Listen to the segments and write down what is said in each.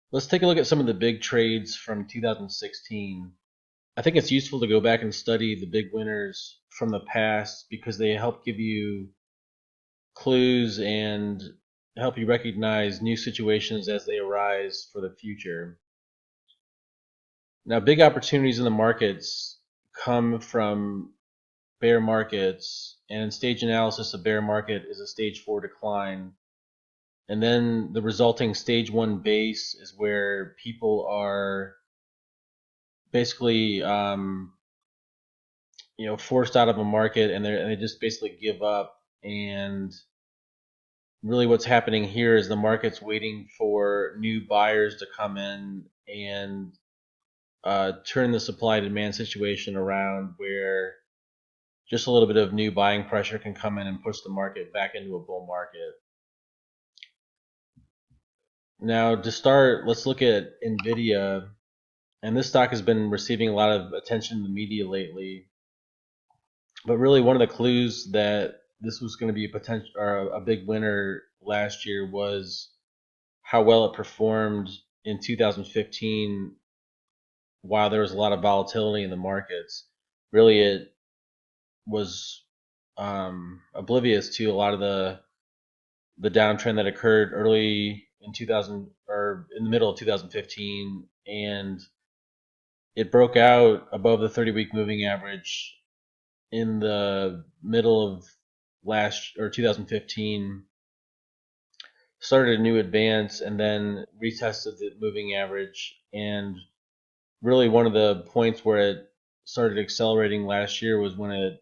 Let's take a look at some of the big trades from 2016. I think it's useful to go back and study the big winners from the past because they help give you clues and help you recognize new situations as they arise for the future. Now, big opportunities in the markets come from bear markets, and in stage analysis, a bear market is a stage 4 decline. And then the resulting stage 1 base is where people are basically forced out of a market, and they just basically give up. And really what's happening here is the market's waiting for new buyers to come in and turn the supply demand situation around, where just a little bit of new buying pressure can come in and push the market back into a bull market. Now, to start, let's look at Nvidia. And this stock has been receiving a lot of attention in the media lately. But really, one of the clues that this was going to be a potential or a big winner last year was how well it performed in 2015 while there was a lot of volatility in the markets. Really, it was oblivious to a lot of the downtrend that occurred early in 2000 or in the middle of 2015, and it broke out above the 30-week moving average in the middle of last or 2015, started a new advance, and then retested the moving average. And really, one of the points where it started accelerating last year was when it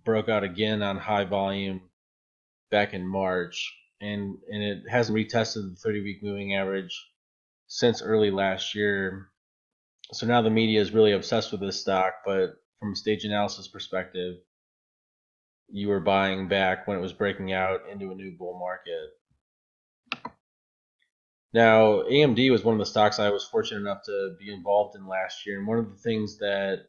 broke out again on high volume back in March, and it hasn't retested the 30-week moving average since early last year. So now the media is really obsessed with this stock, but from a stage analysis perspective, you were buying back when it was breaking out into a new bull market. Now, AMD was one of the stocks I was fortunate enough to be involved in last year, and one of the things that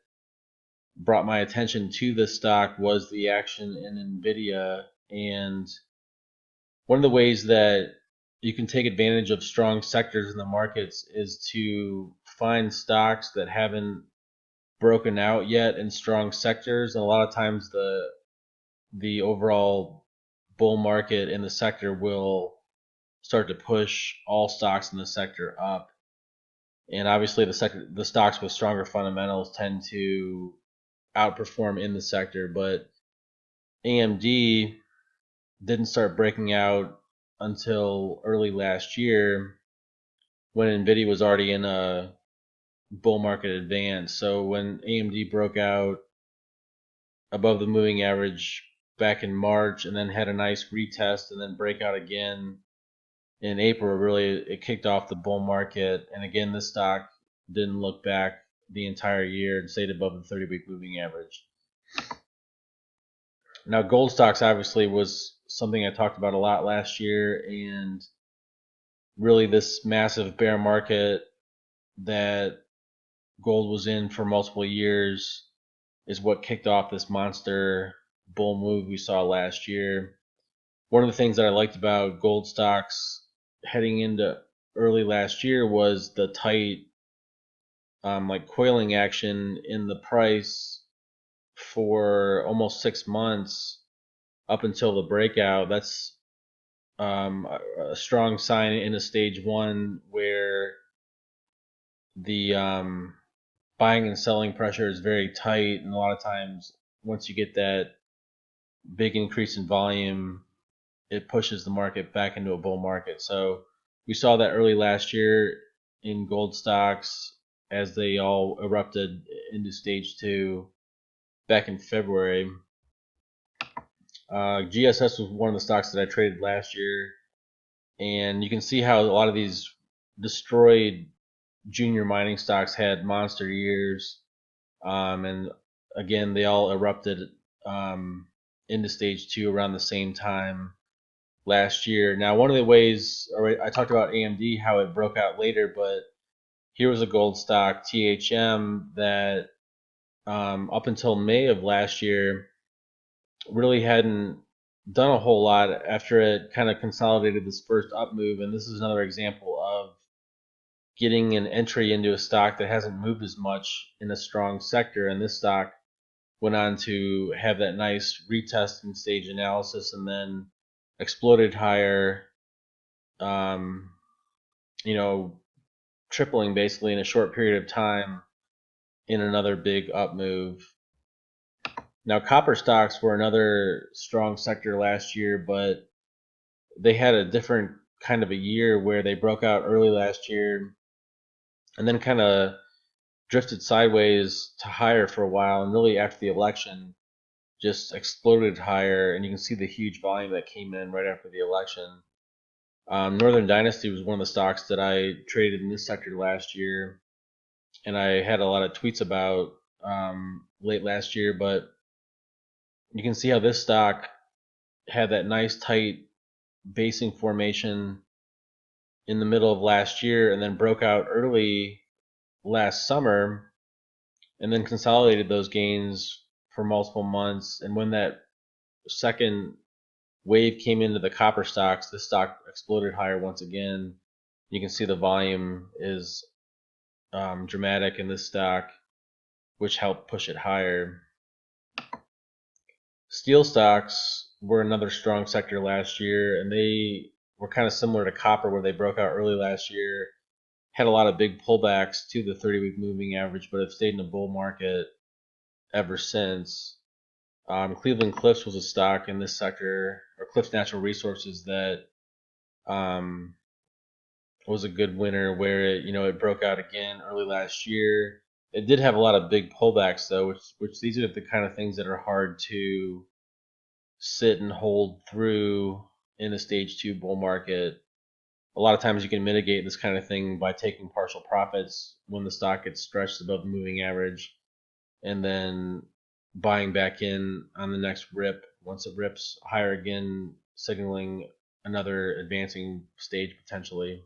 brought my attention to this stock was the action in Nvidia. And one of the ways that you can take advantage of strong sectors in the markets is to find stocks that haven't broken out yet in strong sectors. And a lot of times the overall bull market in the sector will start to push all stocks in the sector up. And obviously the stocks with stronger fundamentals tend to outperform in the sector, but AMD didn't start breaking out until early last year, when Nvidia was already in a bull market advance. So when AMD broke out above the moving average back in March, and then had a nice retest and then break out again in April, really it kicked off the bull market. And again, this stock didn't look back the entire year and stayed above the 30-week moving average. Now, gold stocks obviously was something I talked about a lot last year, and really this massive bear market that gold was in for multiple years is what kicked off this monster bull move we saw last year. One of the things that I liked about gold stocks heading into early last year was the tight like coiling action in the price for almost 6 months up until the breakout. That's a strong sign in a stage 1 where the buying and selling pressure is very tight, and a lot of times once you get that big increase in volume, it pushes the market back into a bull market. So we saw that early last year in gold stocks as they all erupted into stage 2 back in February. GSS was one of the stocks that I traded last year, and you can see how a lot of these destroyed junior mining stocks had monster years, and again they all erupted into stage 2 around the same time last year. Now, one of the ways, I talked about AMD, how it broke out later, but here was a gold stock, THM, that up until May of last year really hadn't done a whole lot after it kind of consolidated this first up move. And this is another example of getting an entry into a stock that hasn't moved as much in a strong sector, and this stock went on to have that nice retest and stage analysis and then exploded higher, um, tripling basically in a short period of time in another big up move. Now, copper stocks were another strong sector last year, but they had a different kind of a year where they broke out early last year and then kind of drifted sideways to higher for a while, and really after the election just exploded higher, and you can see the huge volume that came in right after the election. Northern Dynasty was one of the stocks that I traded in this sector last year, and I had a lot of tweets about late last year, but you can see how this stock had that nice tight basing formation in the middle of last year and then broke out early last summer and then consolidated those gains for multiple months. And when that second wave came into the copper stocks, the stock exploded higher once again. You can see the volume is dramatic in this stock, which helped push it higher. Steel stocks were another strong sector last year, and they were kind of similar to copper, where they broke out early last year, had a lot of big pullbacks to the 30-week moving average, but have stayed in a bull market ever since. Cleveland Cliffs was a stock in this sector, or Cliffs Natural Resources, that was a good winner, where it broke out again early last year. It did have a lot of big pullbacks though, which these are the kind of things that are hard to sit and hold through in a stage 2 bull market. A lot of times you can mitigate this kind of thing by taking partial profits when the stock gets stretched above the moving average, and then buying back in on the next rip once it rips higher again, signaling another advancing stage potentially.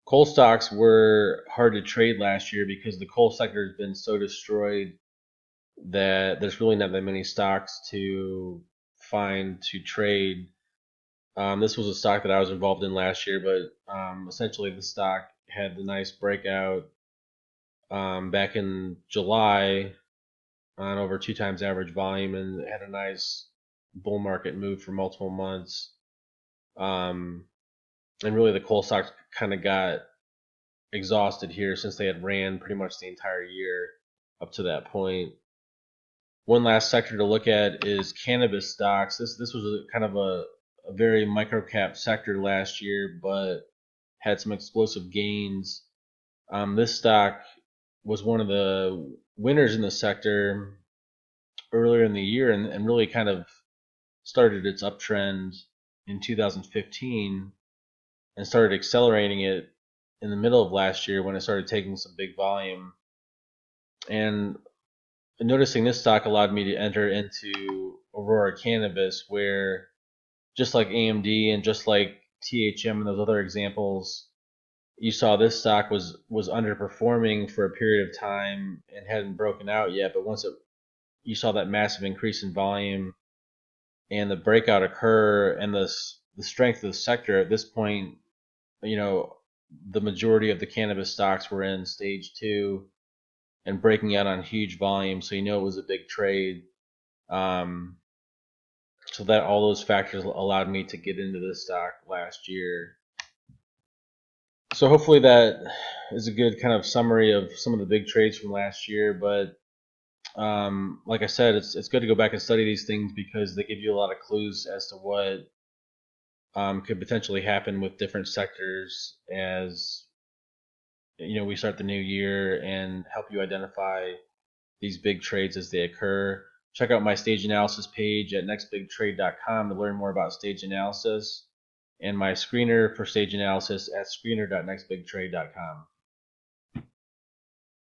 Coal stocks were hard to trade last year because the coal sector has been so destroyed that there's really not that many stocks to find to trade. This was a stock that I was involved in last year, but essentially the stock had the nice breakout back in July on over 2 times average volume, and had a nice bull market move for multiple months. And really the coal stocks kind of got exhausted here since they had ran pretty much the entire year up to that point. One last sector to look at is cannabis stocks. This was kind of a very micro cap sector last year, but had some explosive gains. This stock was one of the winners in the sector earlier in the year, and really kind of started its uptrend in 2015 and started accelerating it in the middle of last year when it started taking some big volume. And noticing this stock allowed me to enter into Aurora Cannabis, where just like AMD and just like THM and those other examples, you saw this stock was underperforming for a period of time and hadn't broken out yet. But once you saw that massive increase in volume and the breakout occur and the strength of the sector at this point, the majority of the cannabis stocks were in stage 2 and breaking out on huge volume, so it was a big trade. So that all those factors allowed me to get into this stock last year. So hopefully that is a good kind of summary of some of the big trades from last year. But like I said, it's good to go back and study these things because they give you a lot of clues as to what could potentially happen with different sectors as we start the new year, and help you identify these big trades as they occur. Check out my stage analysis page at nextbigtrade.com to learn more about stage analysis, and my screener for stage analysis at screener.nextbigtrade.com.